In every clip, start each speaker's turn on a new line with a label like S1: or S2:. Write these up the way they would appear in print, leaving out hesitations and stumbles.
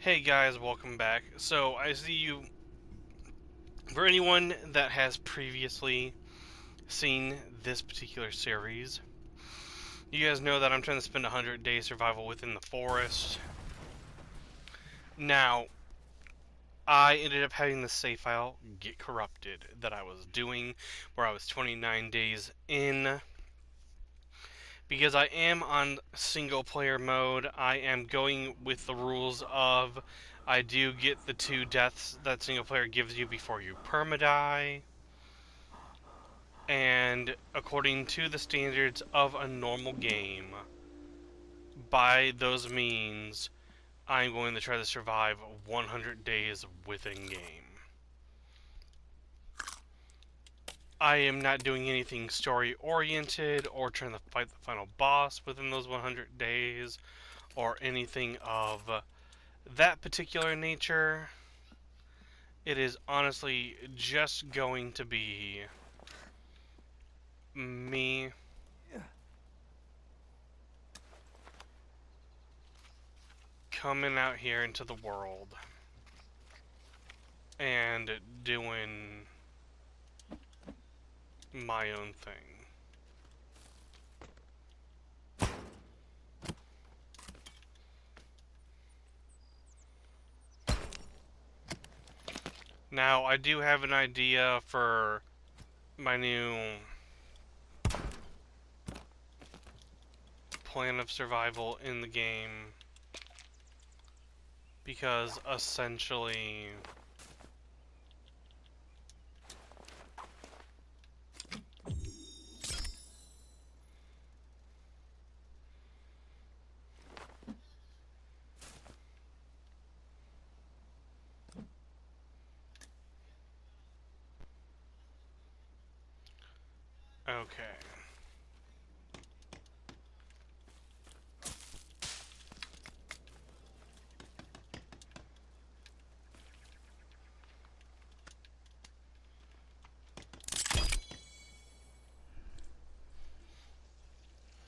S1: Hey guys, welcome back. So, I see you. For anyone that has previously seen this particular series, you guys know that I'm trying to spend 100 days survival within the forest. Now, I ended up having the save file get corrupted that I was doing, where I was 29 days in. Because I am on single player mode, I am going with the rules of I do get the 2 deaths that single player gives you before you permadie. And according to the standards of a normal game, by those means, I'm going to try to survive 100 days within game. I am not doing anything story oriented or trying to fight the final boss within those 100 days or anything of that particular nature. It is honestly just going to be me coming out here into the world and doing my own thing. Now, I do have an idea for my new plan of survival in the game, because essentially okay.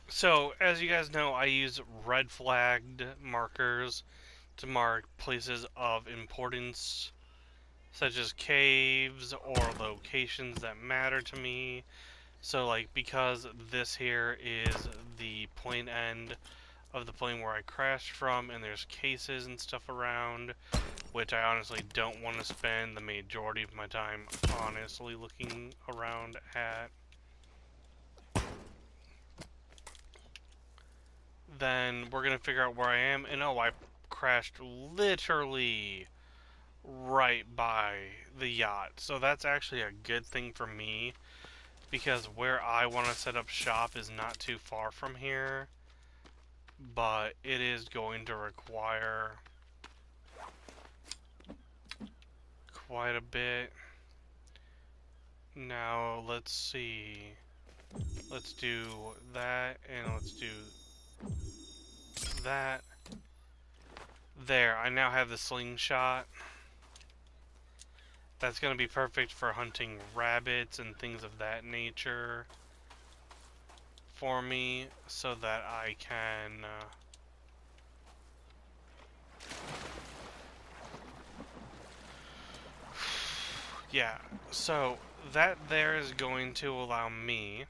S1: So, as you guys know, I use red flagged markers to mark places of importance, such as caves or locations that matter to me. So, like, because this here is the point end of the plane where I crashed from, and there's cases and stuff around, which I honestly don't want to spend the majority of my time honestly looking around at. Then we're gonna figure out where I am, and oh, I crashed literally right by the yacht. So that's actually a good thing for me, because where I want to set up shop is not too far from here, but it is going to require quite a bit. Now, let's see. Let's do that, and let's do that. There, I now have the slingshot. That's going to be perfect for hunting rabbits and things of that nature for me, so that I can yeah, so that there is going to allow me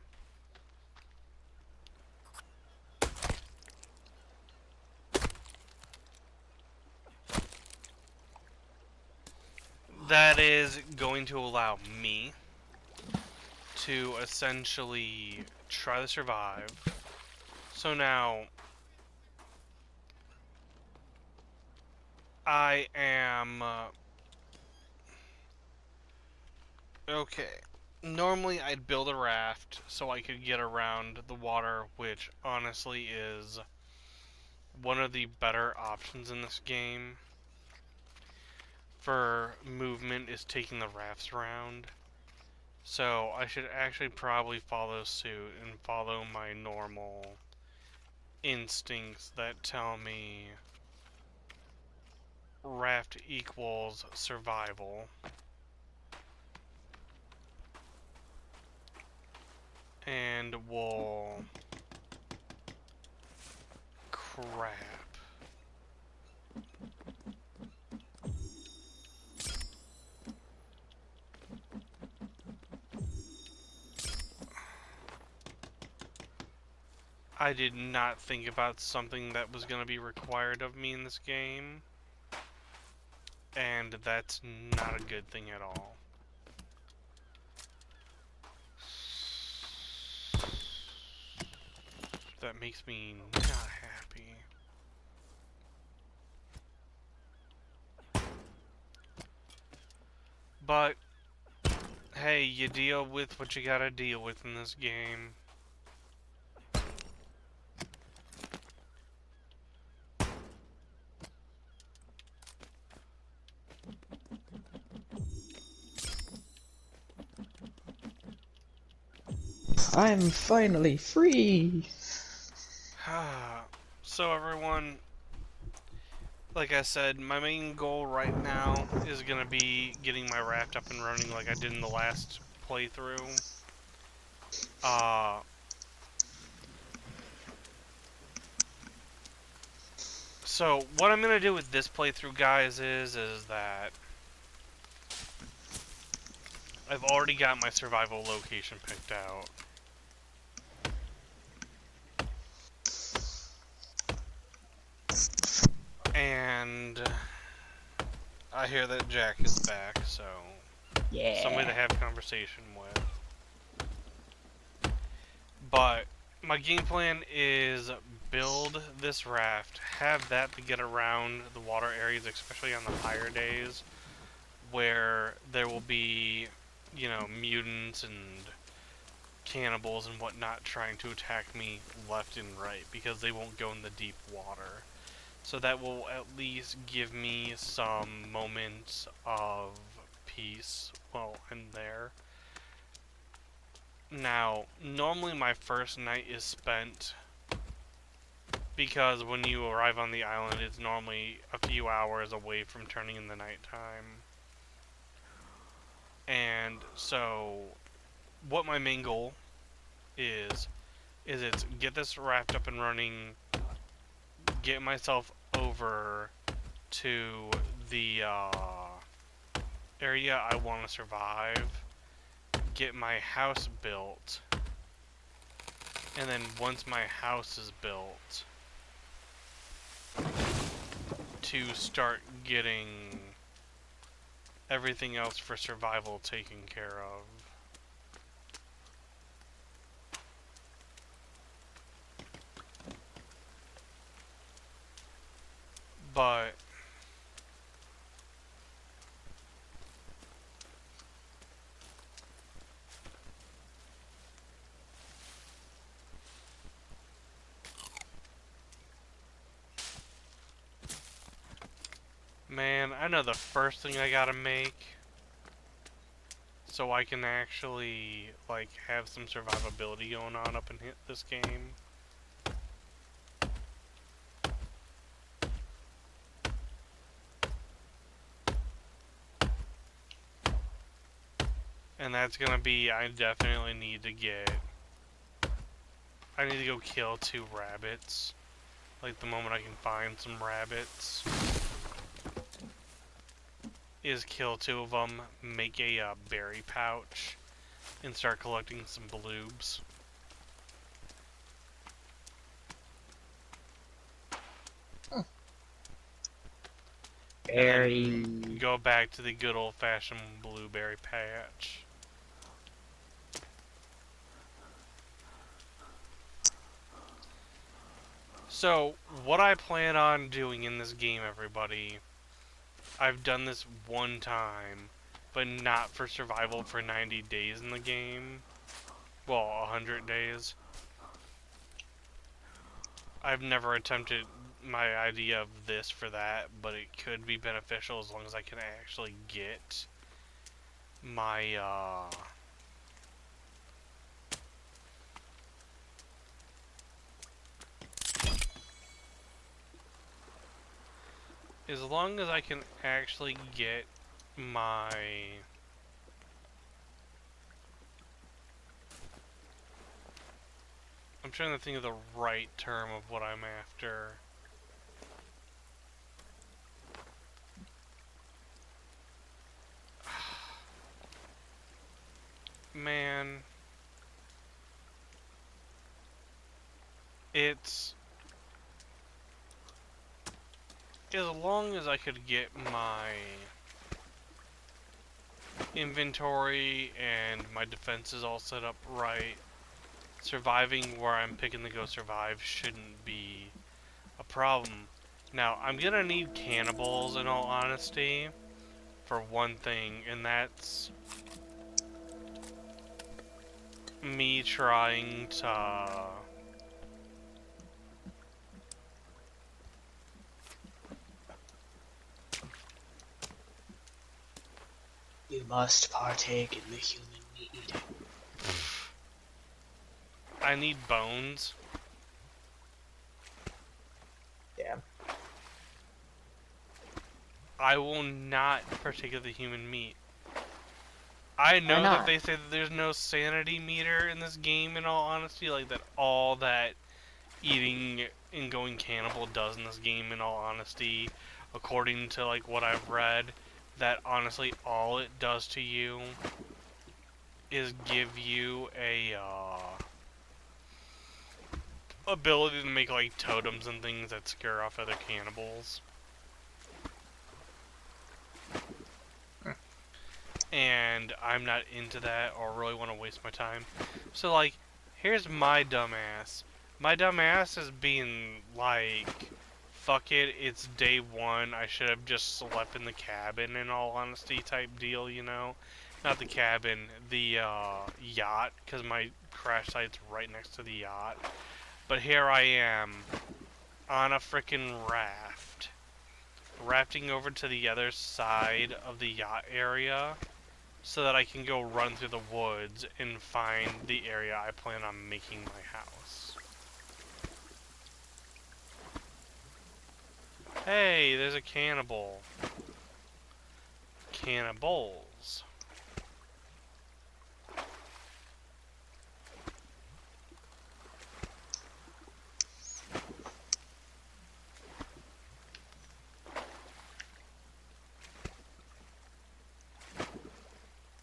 S1: that is going to allow me to essentially try to survive. So now I am okay. Normally I'd build a raft so I could get around the water, which honestly is one of the better options in this game for movement, is taking the rafts around. So I should actually probably follow suit and follow my normal instincts that tell me raft equals survival. And we'll crap. I did not think about something that was going to be required of me in this game. And that's not a good thing at all. That makes me not happy. But, hey, you deal with what you gotta deal with in this game.
S2: I'm finally free!
S1: So everyone, like I said, my main goal right now is gonna be getting my raft up and running like I did in the last playthrough. So what I'm gonna do with this playthrough, guys, is that I've already got my survival location picked out. And I hear that Jack is back, so somebody to
S2: Yeah.
S1: have conversation with. But my game plan is build this raft, have that to get around the water areas, especially on the higher days, where there will be, you know, mutants and cannibals and whatnot trying to attack me left and right, because they won't go in the deep water. So that will at least give me some moments of peace while I'm there. Now, normally my first night is spent, because when you arrive on the island, it's normally a few hours away from turning in the nighttime. And so, what my main goal is it's get this raft up and running, get myself over to the area I want to survive, get my house built, and then once my house is built, to start getting everything else for survival taken care of. But man, I know the first thing I gotta make so I can actually like have some survivability going on up in this game. And that's gonna be, I definitely need to get, I need to go kill 2 rabbits. Like the moment I can find some rabbits, is kill 2 of them, make a berry pouch, and start collecting some bloobs. And then go back to the good old-fashioned blueberry patch. So, what I plan on doing in this game, everybody, I've done this one time, but not for survival for 90 days in the game. Well, 100 days. I've never attempted my idea of this for that, but it could be beneficial as long as I can actually get my, as long as I can actually get my I'm trying to think of the right term of what I'm after. Man. it's as long as I could get my inventory and my defenses all set up right, surviving where I'm picking to go survive shouldn't be a problem. Now, I'm gonna need cannibals in all honesty, for one thing, and that's me trying to...
S2: You must partake in the human meat eating.
S1: I need bones.
S2: Yeah.
S1: I will not partake of the human meat. I know that they say that there's no sanity meter in this game, in all honesty, like that all that eating and going cannibal does in this game, in all honesty, according to like what I've read, that honestly all it does to you is give you a ability to make like totems and things that scare off other cannibals. And I'm not into that or really want to waste my time. So like, here's my dumbass. My dumbass is being like, fuck it, it's day one, I should have just slept in the cabin, in all honesty, type deal, you know? Not the cabin, the yacht, because my crash site's right next to the yacht. But here I am, on a frickin' raft, rafting over to the other side of the yacht area, so that I can go run through the woods and find the area I plan on making my house. Hey, there's a cannibal. Cannibals.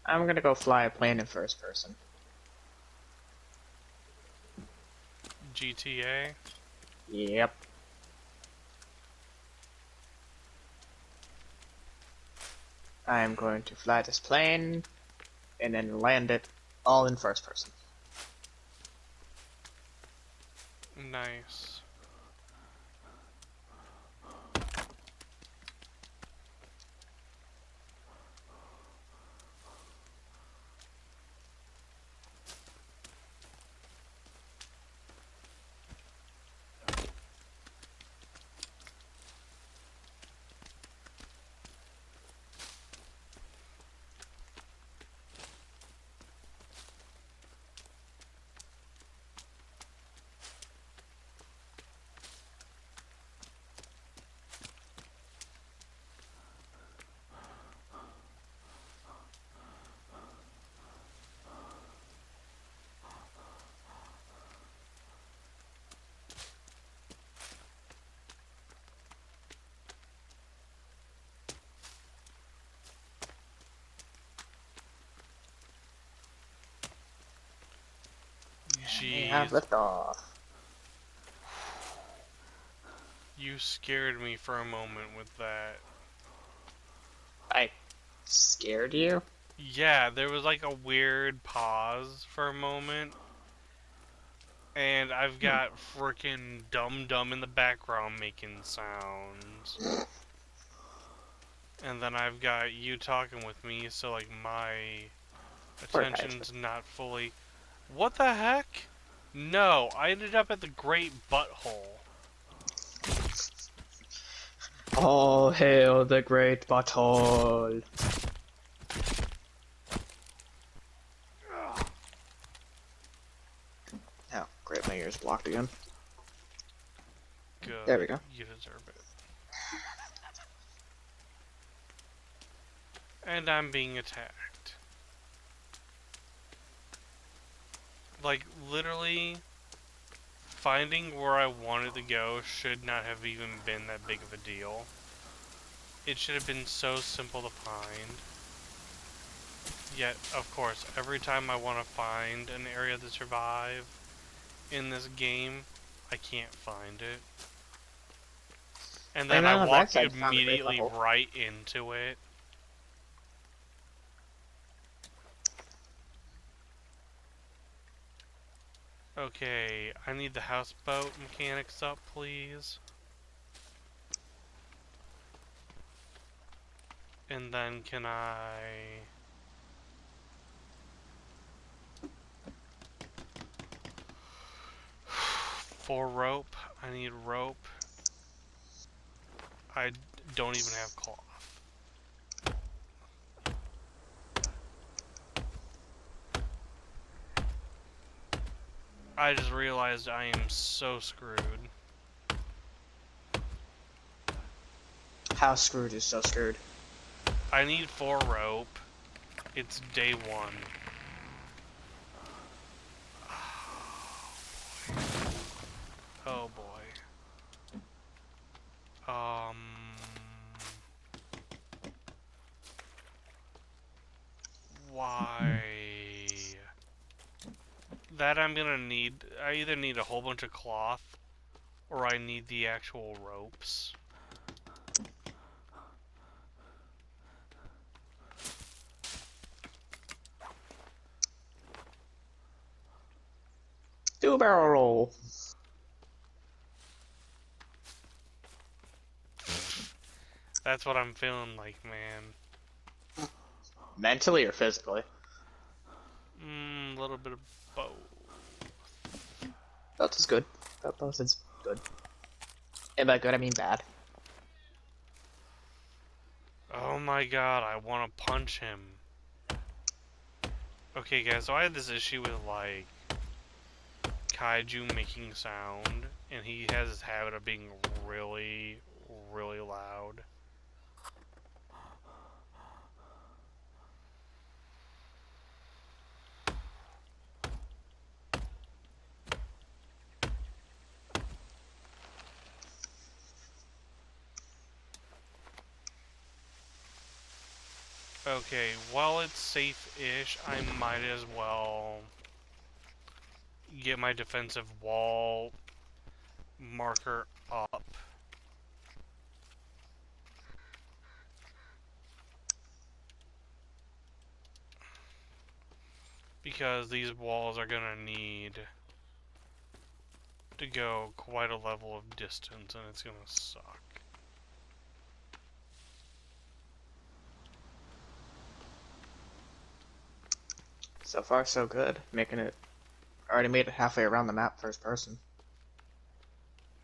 S2: I'm gonna go fly a plane in first person.
S1: GTA?
S2: Yep. I'm going to fly this plane and then land it all in first person.
S1: Nice.
S2: We have liftoff.
S1: You scared me for a moment with that.
S2: I scared you?
S1: Yeah, there was like a weird pause for a moment. And I've got frickin' Dum Dum in the background making sounds. And then I've got you talking with me, so like my attention's not fully... What the heck? No, I ended up at the Great Butthole.
S2: All hail the Great Butthole. Oh, great, my ear's blocked again.
S1: Good.
S2: There we go.
S1: You deserve it. And I'm being attacked. Like, literally, finding where I wanted to go should not have even been that big of a deal. It should have been so simple to find. Yet, of course, every time I want to find an area to survive in this game, I can't find it. And
S2: I
S1: then
S2: mean,
S1: I
S2: on the
S1: walk
S2: backside, you found the great
S1: immediately
S2: level.
S1: right into it. Okay, I need the houseboat mechanics up, please. And then can I... For rope, I need rope. I don't even have cloth. I just realized I am so screwed.
S2: How screwed is so screwed.
S1: I need 4 rope. It's day 1. Oh boy. Why? That I'm gonna need. I either need a whole bunch of cloth, or I need the actual ropes.
S2: Do a barrel roll.
S1: That's what I'm feeling like, man.
S2: Mentally or physically?
S1: A little bit of both.
S2: Both is good. Both is good. And by good, I mean bad.
S1: Oh my god, I want to punch him. Okay, guys, so I had this issue with, like, kaiju making sound, and he has this habit of being really, really loud. Okay, while it's safe-ish, I might as well get my defensive wall marker up. Because these walls are gonna need to go quite a level of distance, and it's gonna suck.
S2: So far, so good. Making it. Already made it halfway around the map first person.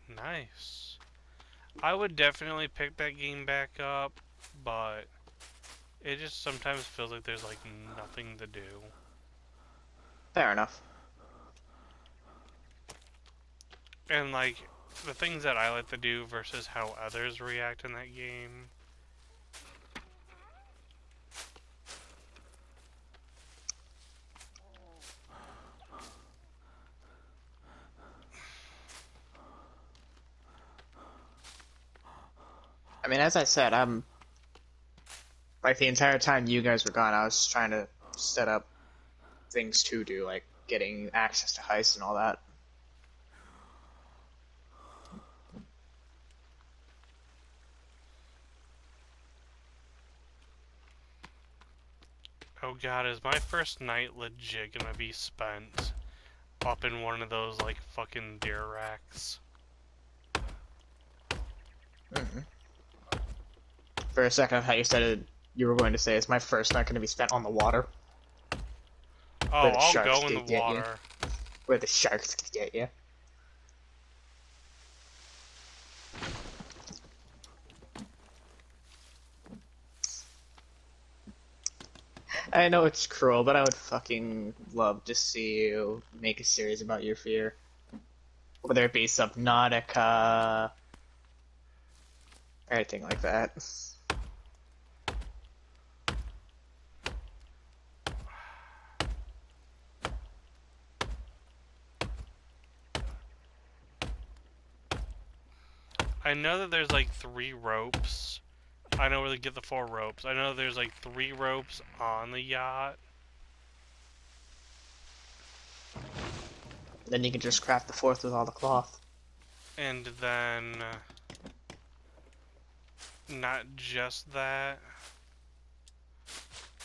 S1: Nice. I would definitely pick that game back up, but it just sometimes feels like there's like nothing to do.
S2: Fair enough.
S1: And like the things that I like to do versus how others react in that game.
S2: I mean, as I said, I'm like the entire time you guys were gone, I was trying to set up things to do, like getting access to heists and all that.
S1: Oh god, is my first night legit gonna be spent up in one of those like fucking deer racks?
S2: For a second, I thought you said it, you were going to say, "Is my first night going to be spent on the water,
S1: Oh,
S2: where the
S1: I'll
S2: sharks
S1: go in
S2: could
S1: the
S2: get you,
S1: water.
S2: where the sharks could get you." I know it's cruel, but I would fucking love to see you make a series about your fear. Whether it be Subnautica, or anything like that.
S1: I know that there's like 3 ropes. I know where to get the 4 ropes. I know there's like 3 ropes on the yacht.
S2: Then you can just craft the fourth with all the cloth.
S1: And then, not just that,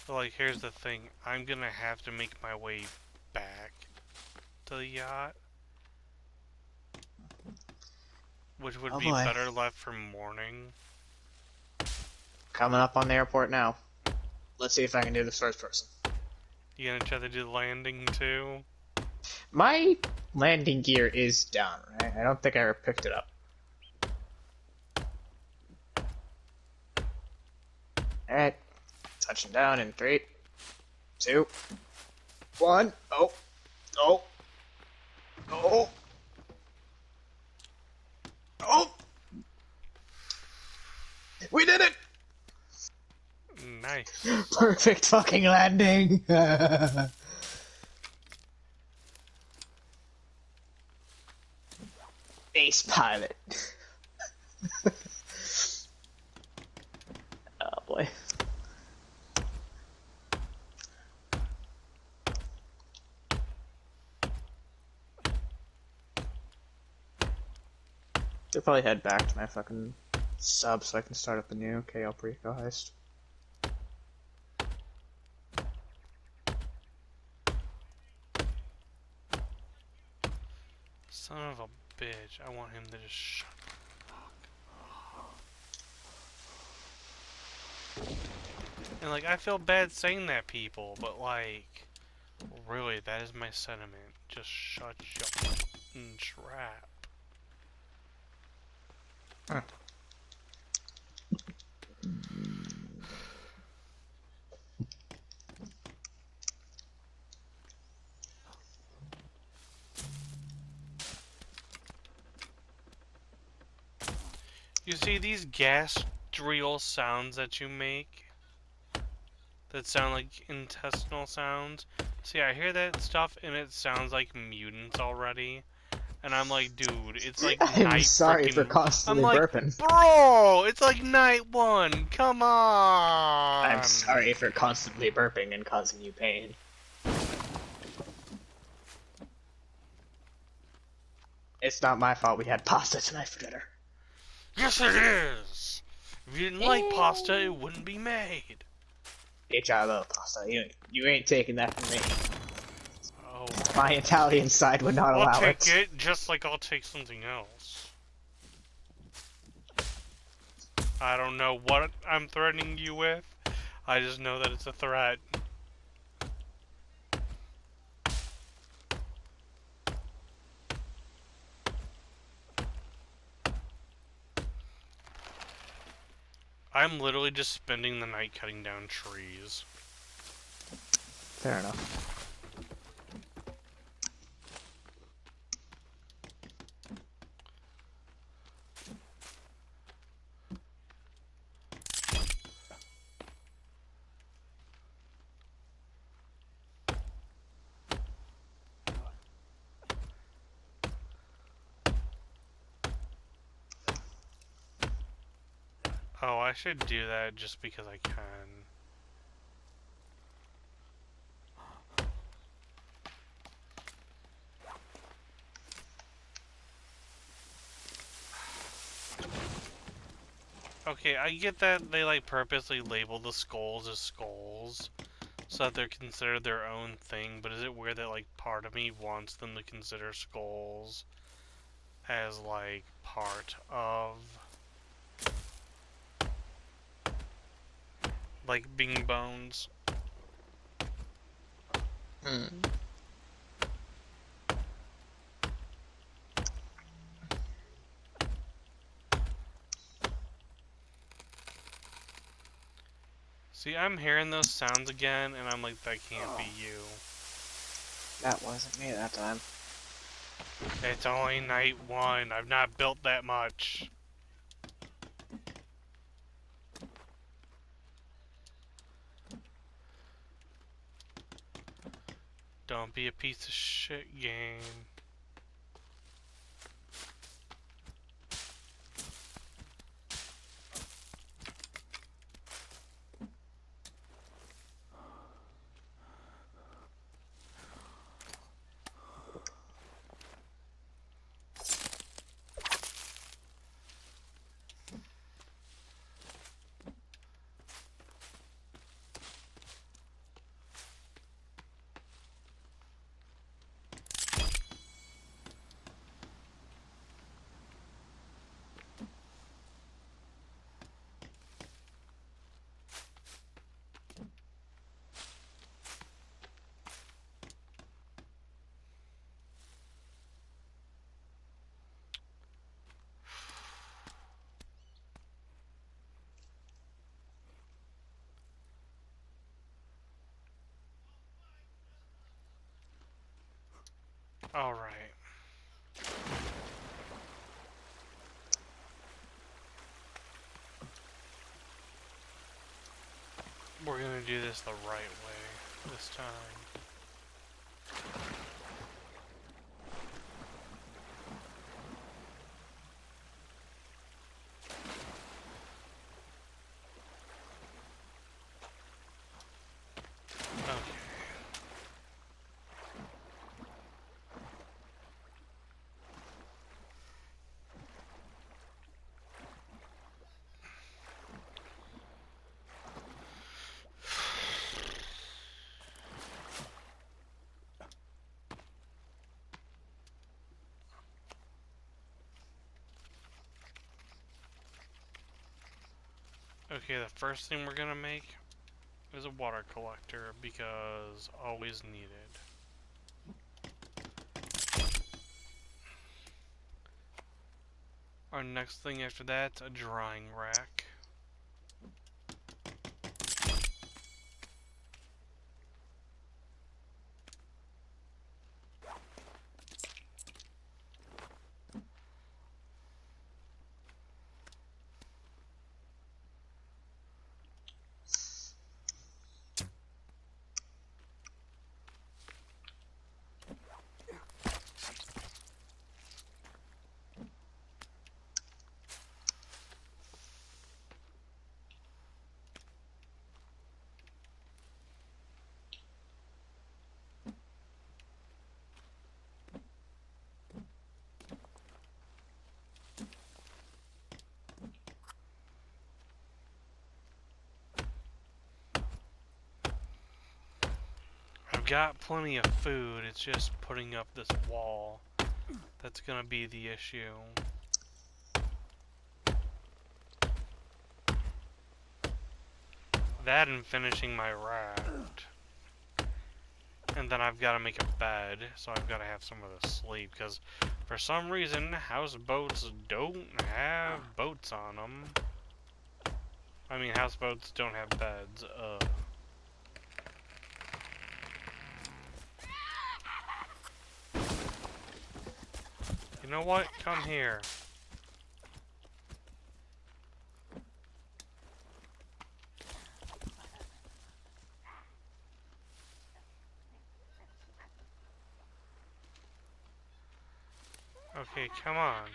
S1: but like, here's the thing. I'm gonna have to make my way back to the yacht. Which would
S2: Oh
S1: be
S2: boy.
S1: better left for morning.
S2: Coming up on the airport now. Let's see if I can do this first person.
S1: You gonna try to do the landing too?
S2: My landing gear is down, right? I don't think I ever picked it up. Alright. Touching down in 3, 2, 1. Oh. Oh. Oh. Oh. We did it!
S1: Nice.
S2: Perfect fucking landing! Ace pilot. Oh boy. I'll probably head back to my fucking sub so I can start up a new KL Preco heist.
S1: Son of a bitch. I want him to just shut the fuck. And like, I feel bad saying that, people, but like, really, that is my sentiment. Just shut your fucking trap.
S2: Huh.
S1: You see these gastrial sounds that you make? That sound like intestinal sounds? See, I hear that stuff and it sounds like mutants already. And I'm like, dude, it's like
S2: I'm
S1: night
S2: sorry
S1: freaking...
S2: for constantly
S1: I'm like,
S2: burping.
S1: bro, it's like night 1. Come on.
S2: I'm sorry for constantly burping and causing you pain. It's not my fault we had pasta tonight for dinner.
S1: Yes, it is. If you didn't like pasta, it wouldn't be made.
S2: Bitch, I love pasta. You ain't taking that from me.
S1: Oh,
S2: My Italian side would not allow
S1: I'll take
S2: it.
S1: it just like I'll take something else. I don't know what I'm threatening you with. I just know that it's a threat. I'm literally just spending the night cutting down trees.
S2: Fair enough.
S1: Oh, I should do that just because I can. Okay, I get that they like purposely label the skulls as skulls so that they're considered their own thing, but is it weird that like part of me wants them to consider skulls as like part of like being bones?
S2: Hmm.
S1: See, I'm hearing those sounds again, and I'm like, that can't be you.
S2: That wasn't me that time.
S1: It's only night 1. I've not built that much. Don't be a piece of shit, game. Alright. We're gonna do this the right way this time. Okay. Okay, the first thing we're gonna make is a water collector because always needed. Our next thing after that's a drying rack. I've got plenty of food, it's just putting up this wall that's gonna be the issue. That and finishing my raft. And then I've got to make a bed, so I've got to have somewhere to sleep, because for some reason, houseboats don't have boats on them. I mean, houseboats don't have beds. You know what? Come here. Okay, come on.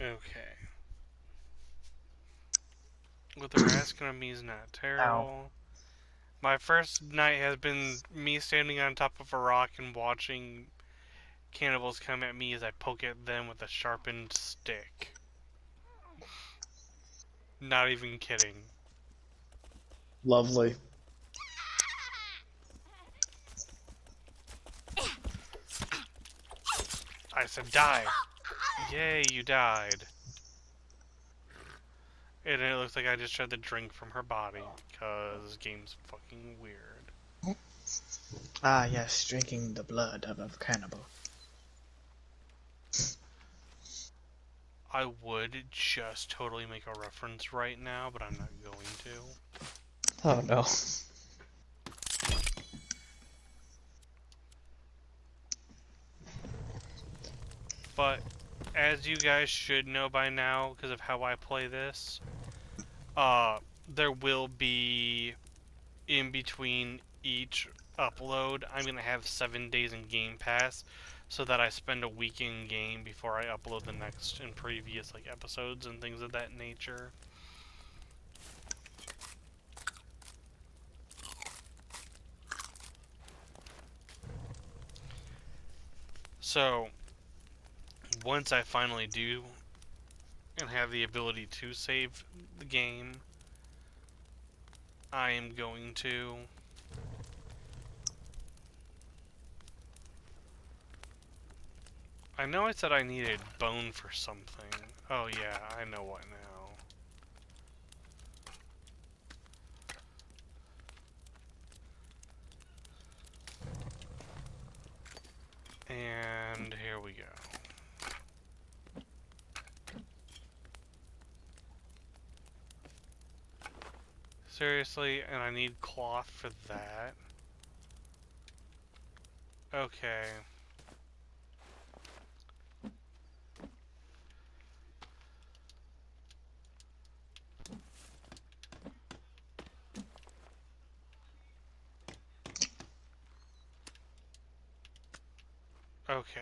S1: Okay. With the rest gonna be is not
S2: Ow.
S1: terrible. My first night has been me standing on top of a rock and watching cannibals come at me as I poke at them with a sharpened stick. Not even kidding.
S2: Lovely.
S1: I said die. Yay, you died. And it looks like I just tried to drink from her body, because this game's fucking weird.
S2: Ah, yes, drinking the blood of a cannibal.
S1: I would just totally make a reference right now, but I'm not going to.
S2: Oh no.
S1: But, as you guys should know by now, because of how I play this, there will be, in between each upload, I'm going to have 7 days in Game Pass, so that I spend a week in game before I upload the next and previous like episodes and things of that nature. So, once I finally do and have the ability to save the game, I am going to I know I said I needed bone for something. Oh yeah, I know what now. And here we go. Seriously, and I need cloth for that. Okay. Okay.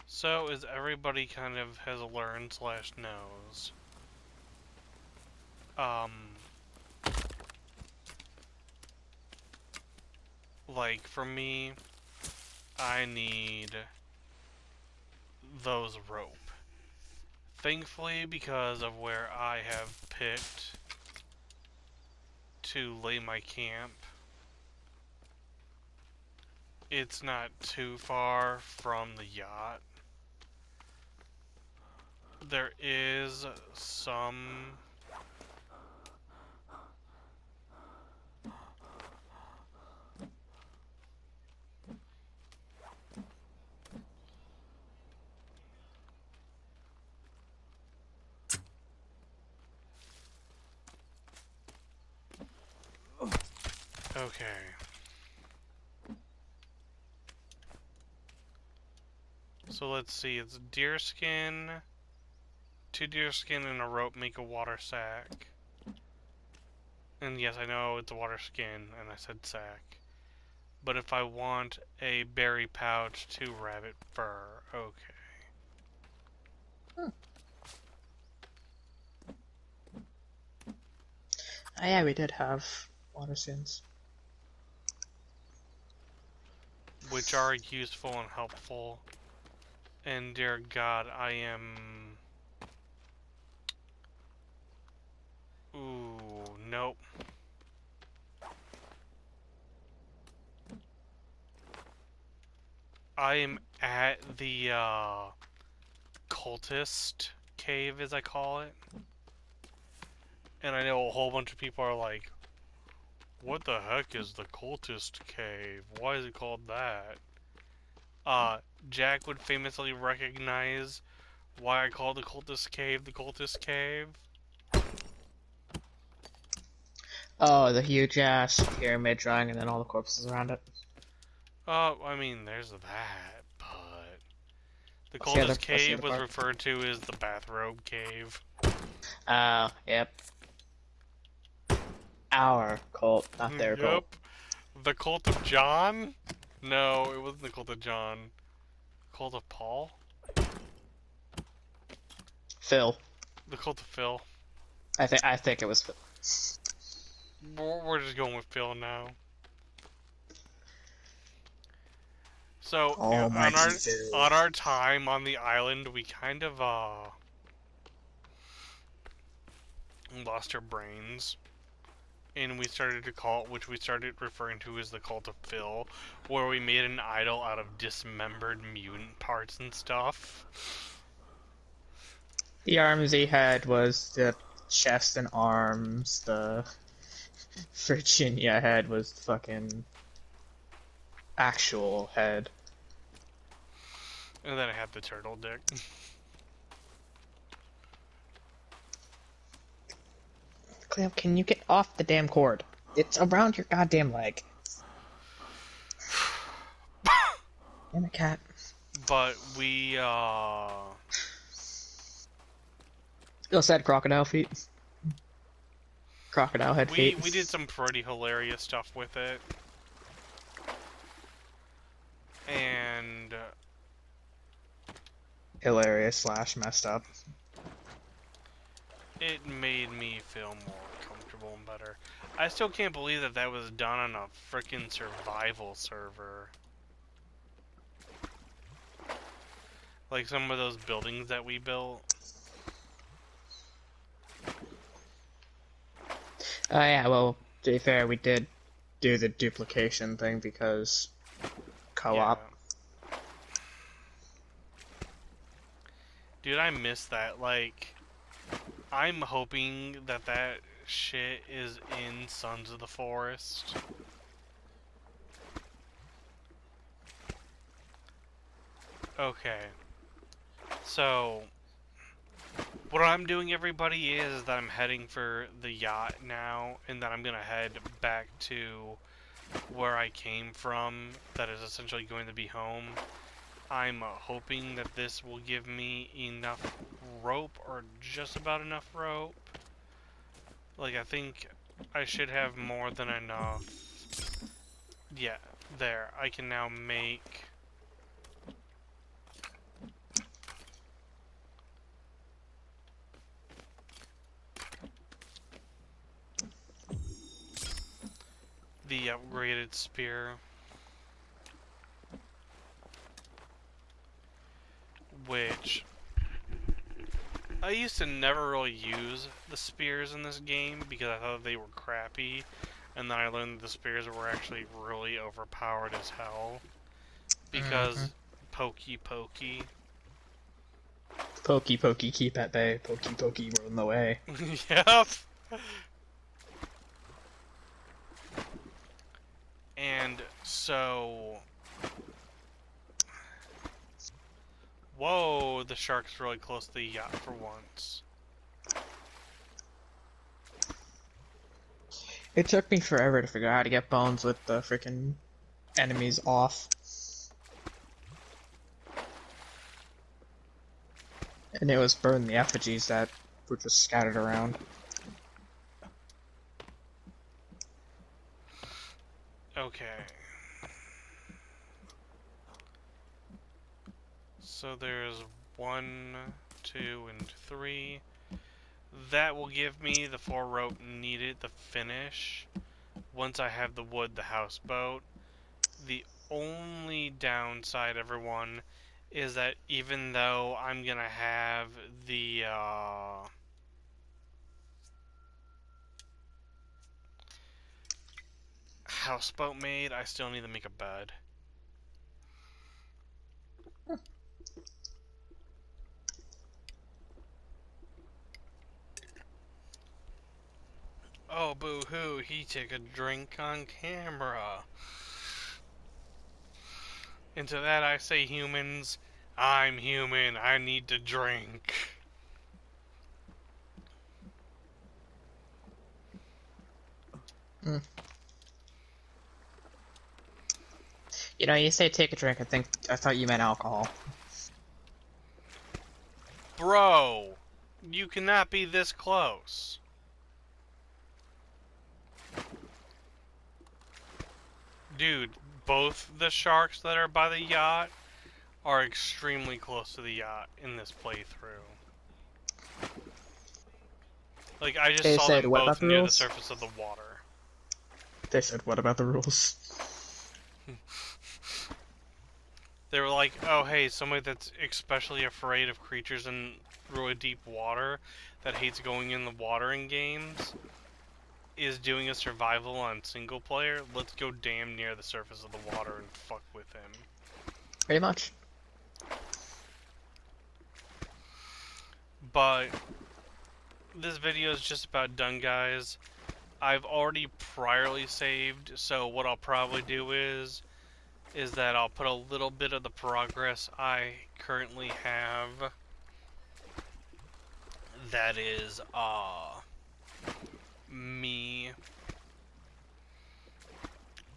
S1: So, as everybody kind of has learned slash knows, like, for me, I need those rope. Thankfully, because of where I have picked to lay my camp, it's not too far from the yacht. There is some okay. So let's see, it's deer skin, 2 deer skin and a rope make a water sack. And yes, I know it's a water skin, and I said sack. But if I want a berry pouch, 2 rabbit fur, okay.
S2: Oh yeah, we did have water skins.
S1: Which are useful and helpful. And dear God, I am... Ooh, nope. I am at the, cultist cave, as I call it. And I know a whole bunch of people are like, what the heck is the cultist cave? Why is it called that? Jack would famously recognize why I call the cultist cave the cultist cave.
S2: Oh, the huge ass pyramid drawing and then all the corpses around it.
S1: I mean, there's that, but the
S2: What's the
S1: cultist cave was
S2: part?
S1: referred to as the bathrobe cave.
S2: Yep. Our cult, not their cult.
S1: Yep. The Cult of John? No, it wasn't the Cult of John. Cult of Paul?
S2: Phil.
S1: The Cult of Phil.
S2: I think it was Phil.
S1: We're just going with Phil now. So
S2: Almighty Phil.
S1: on our time on the island, we kind of lost our brains, and we started a cult, which we started referring to as the Cult of Phil, where we made an idol out of dismembered mutant parts and stuff.
S2: The arms he had was the chest and arms. The Virginia head was the fucking actual head.
S1: And then I had the turtle dick.
S2: Cleo, can you get off the damn cord? It's around your goddamn leg. Damn it, cat.
S1: But we,
S2: Still said crocodile feet. Crocodile head feet.
S1: we did some pretty hilarious stuff with it. And
S2: Hilarious / messed up.
S1: it made me feel more comfortable and better. I still can't believe that that was done on a frickin' survival server. Like some of those buildings that we built.
S2: Yeah, well, to be fair, we did do the duplication thing because co-op.
S1: Yeah. Dude, I miss that. Like, I'm hoping that that shit is in Sons of the Forest. Okay. So, what I'm doing, everybody, is that I'm heading for the yacht now, and that I'm gonna head back to where I came from, that is essentially going to be home. I'm hoping that this will give me enough rope, or just about enough rope. Like, I think I should have more than enough. Yeah, there. I can now make... the upgraded spear. Which... I used to never really use the spears in this game because I thought they were crappy, and then I learned that the spears were actually really overpowered as hell. Because pokey pokey.
S2: Pokey, pokey, keep at bay. Pokey, pokey, we're in the way.
S1: Yep. And so... Whoa, the shark's really close to the yacht for once.
S2: It took me forever to figure out how to get bones with the freaking enemies off. And it was burn the effigies that were just scattered around.
S1: Okay. So there's 1, 2, and 3. That will give me the 4 rope needed to finish. Once I have the wood, the houseboat. The only downside, everyone, is that even though I'm gonna have the houseboat made, I still need to make a bed. Oh, boo-hoo, he took a drink on camera. And to that I say, humans, I'm human, I need to drink.
S2: You know, you say take a drink, I thought you meant alcohol.
S1: Bro, you cannot be this close. Dude, both the sharks that are by the yacht are extremely close to the yacht in this playthrough. Like, I just
S2: They
S1: saw
S2: said,
S1: them
S2: what about
S1: both
S2: the
S1: near the
S2: rules?
S1: surface of the water.
S2: They said, what about the rules?
S1: They were like, oh hey, somebody that's especially afraid of creatures in really deep water, that hates going in the water in games, is doing a survival on single player. Let's go damn near the surface of the water and fuck with him.
S2: Pretty much.
S1: But this video is just about done, guys. I've already priorly saved, so what I'll probably do is that I'll put a little bit of the progress I currently have. That is, me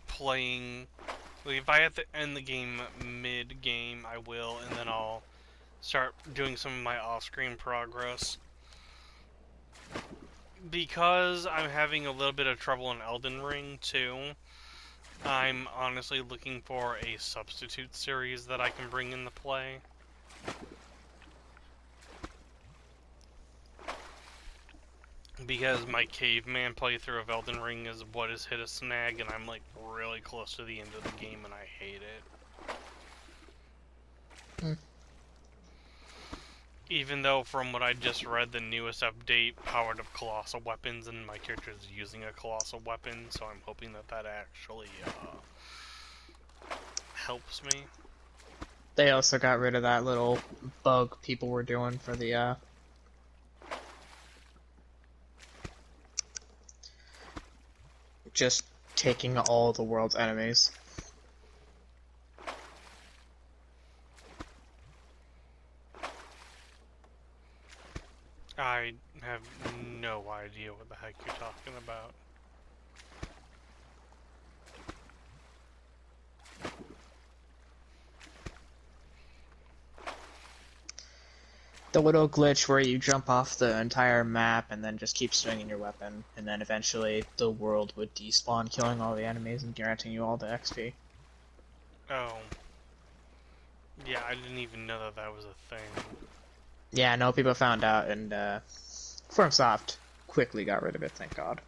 S1: playing. Like, if I have to end the game mid-game, I will, and then I'll start doing some of my off-screen progress. Because I'm having a little bit of trouble in Elden Ring, too, I'm honestly looking for a substitute series that I can bring into play. Because my caveman playthrough of Elden Ring is what has hit a snag, and I'm like really close to the end of the game and I hate it.
S2: Hmm.
S1: Even though from what I just read, the newest update powered up colossal weapons and my character is using a colossal weapon, so I'm hoping that that actually helps me.
S2: They also got rid of that little bug people were doing for the, just taking all the world's enemies.
S1: I have no idea what the heck you're talking about.
S2: The little glitch where you jump off the entire map and then just keep swinging your weapon, and then eventually the world would despawn, killing all the enemies and guaranteeing you all the XP.
S1: Oh. Yeah, I didn't even know that that was a thing.
S2: Yeah, no, people found out, and FromSoft quickly got rid of it, thank God.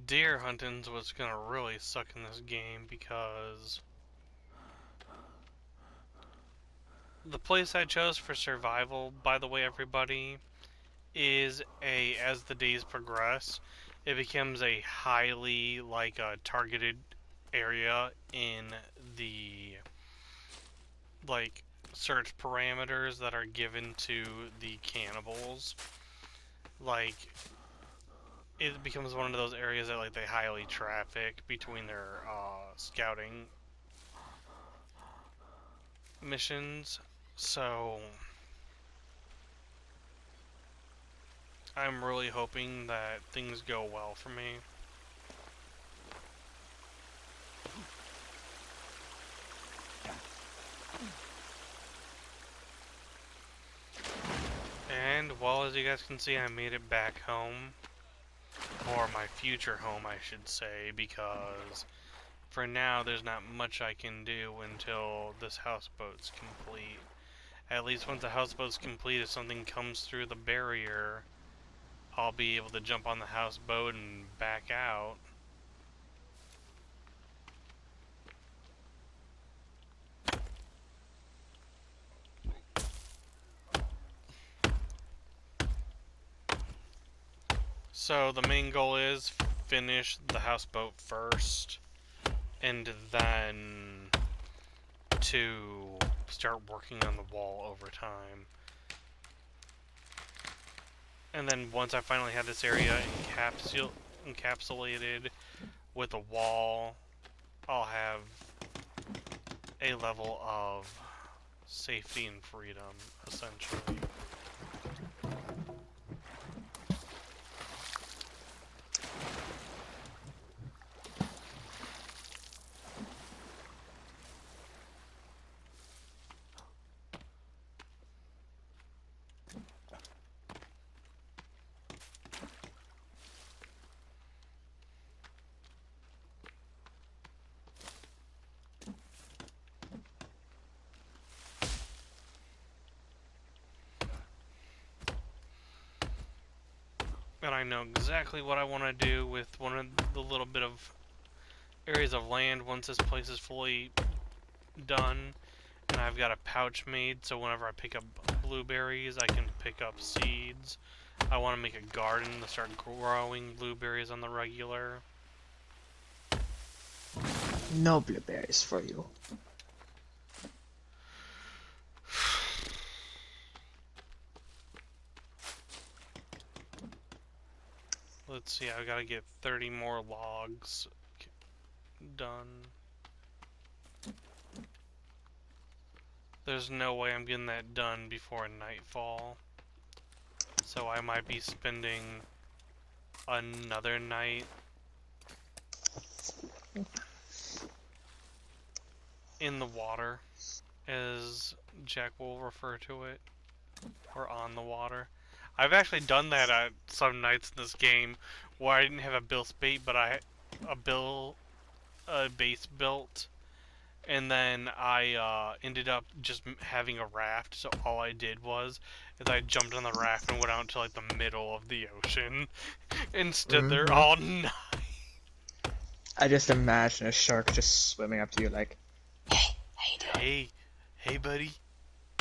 S1: Deer hunting's what's gonna really suck in this game, because the place I chose for survival, by the way, everybody, is as the days progress, it becomes a highly, like, targeted area in the, like, search parameters that are given to the cannibals. Like, it becomes one of those areas that, like, they highly traffic between their scouting missions. So I'm really hoping that things go well for me. And, well, as you guys can see, I made it back home. Or my future home, I should say, because for now, there's not much I can do until this houseboat's complete. At least once the houseboat's complete, if something comes through the barrier, I'll be able to jump on the houseboat and back out. So the main goal is finish the houseboat first, and then to start working on the wall over time. And then once I finally had this area encapsulated with a wall, I'll have a level of safety and freedom, essentially. And I know exactly what I want to do with one of the little bit of areas of land once this place is fully done. And I've got a pouch made, so whenever I pick up blueberries, I can pick up seeds. I want to make a garden to start growing blueberries on the regular.
S2: No blueberries for you.
S1: Let's see, I've got to get 30 more logs done. There's no way I'm getting that done before nightfall. So I might be spending another night in the water, as Jack will refer to it, or on the water. I've actually done that at some nights in this game where I didn't have a base bait, but I had a base built, and then I ended up just having a raft. So all I did was I jumped on the raft and went out to like the middle of the ocean and stood there all night.
S2: I just imagine a shark just swimming up to you like, "Hey, how you doing?
S1: Hey, buddy,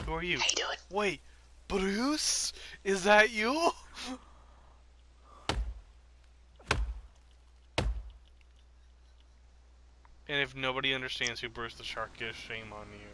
S1: who are you?
S2: How you doing?"
S1: Wait, Bruce, is that you? And if nobody understands who Bruce the Shark is, shame on you.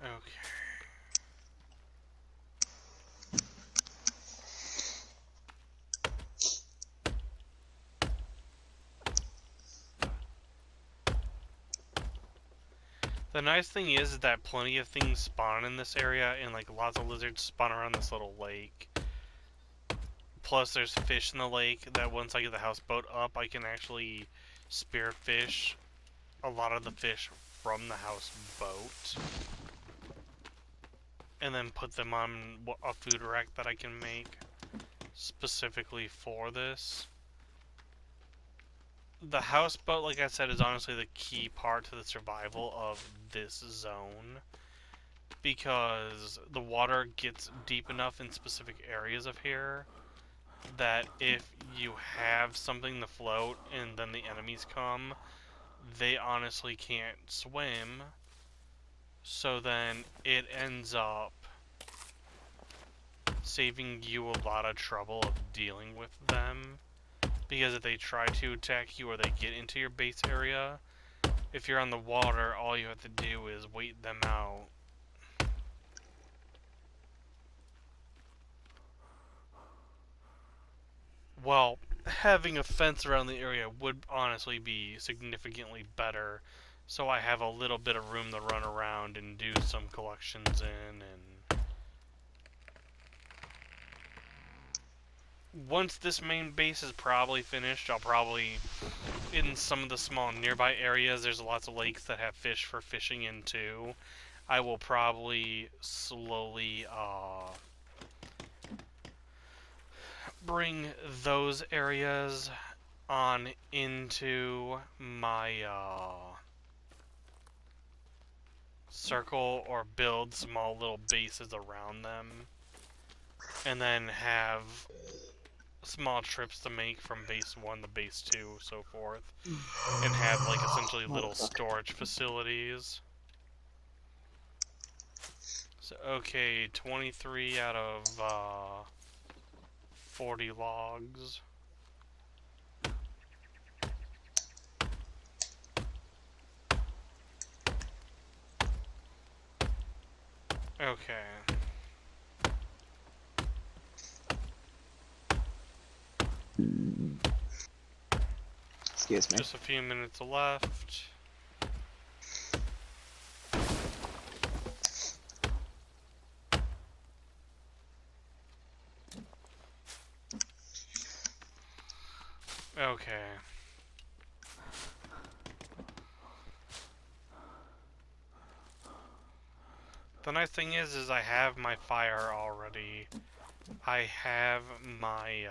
S1: Okay. The nice thing is that plenty of things spawn in this area, and like lots of lizards spawn around this little lake. Plus there's fish in the lake that once I get the houseboat up, I can actually spearfish a lot of the fish from the houseboat. And then put them on a food rack that I can make specifically for this. The houseboat, like I said, is honestly the key part to the survival of this zone, because the water gets deep enough in specific areas of here that if you have something to float and then the enemies come, they honestly can't swim, so then it ends up saving you a lot of trouble of dealing with them. Because if they try to attack you or they get into your base area, if you're on the water, all you have to do is wait them out. Well, having a fence around the area would honestly be significantly better, so I have a little bit of room to run around and do some collections in. And once this main base is probably finished, I'll probably, in some of the small nearby areas, there's lots of lakes that have fish for fishing in too. I will probably slowly bring those areas on into my circle, or build small little bases around them, and then have small trips to make from base 1 to base 2, so forth, and have like essentially little storage facilities. So okay, 23 out of 40 logs. Okay.
S2: Excuse me.
S1: Just a few minutes left. Okay. The nice thing is I have my fire already. I have my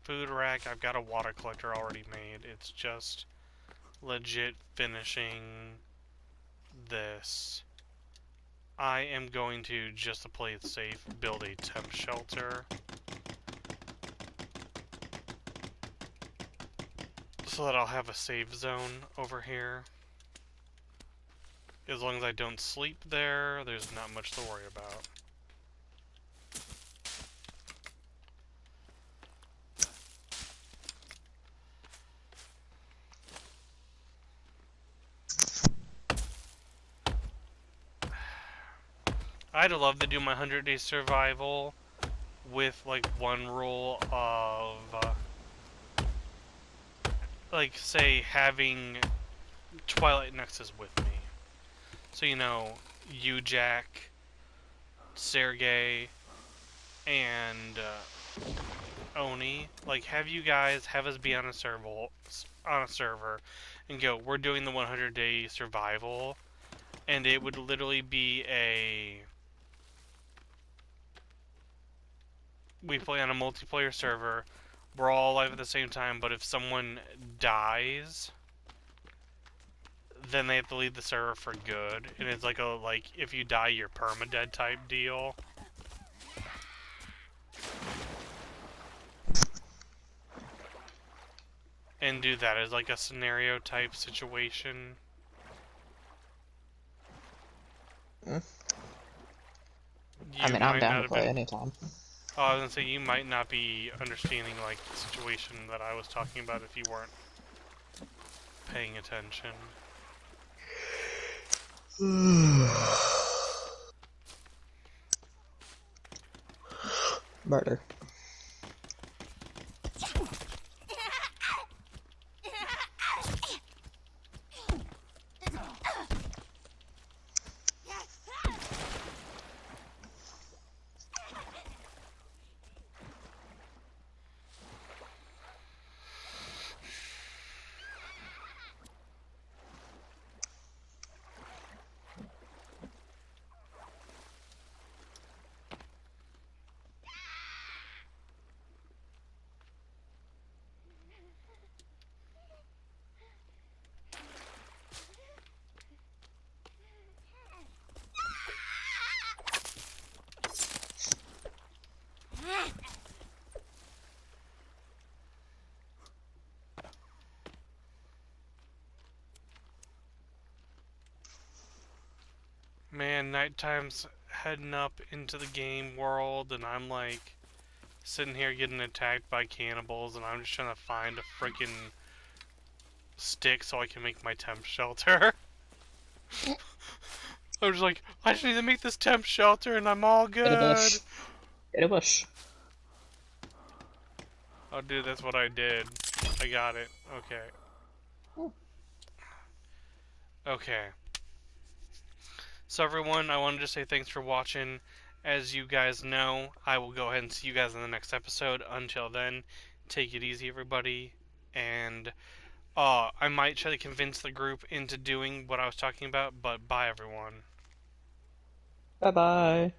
S1: food rack. I've got a water collector already made. It's just legit finishing this. I am going to, just to play it safe, build a temp shelter. So that I'll have a safe zone over here. As long as I don't sleep there, there's not much to worry about. I'd love to do my 100-day survival with like one rule of like say having Twilight Nexus with me. So you know, you, Jack, Sergey, and Oni, like have you guys have us be on a server and go, we're doing the 100-day survival, and it would literally be we play on a multiplayer server, we're all alive at the same time, but if someone dies, then they have to leave the server for good, and it's like if you die, you're permadead type deal. And do that as like a scenario type situation.
S2: I mean, I'm down to play anytime.
S1: Oh, I was gonna say, you might not be understanding like the situation that I was talking about if you weren't paying attention.
S2: Murder.
S1: Man, nighttime's heading up into the game world, and I'm like sitting here getting attacked by cannibals, and I'm just trying to find a freaking stick so I can make my temp shelter. I was like, I just need to make this temp shelter, and I'm all good.
S2: Get a bush. Get a bush.
S1: Oh, dude, that's what I did. I got it. Okay.
S2: Oh.
S1: Okay. So everyone, I wanted to say thanks for watching. As you guys know, I will go ahead and see you guys in the next episode. Until then, take it easy, everybody. And I might try to convince the group into doing what I was talking about, but bye, everyone.
S2: Bye-bye.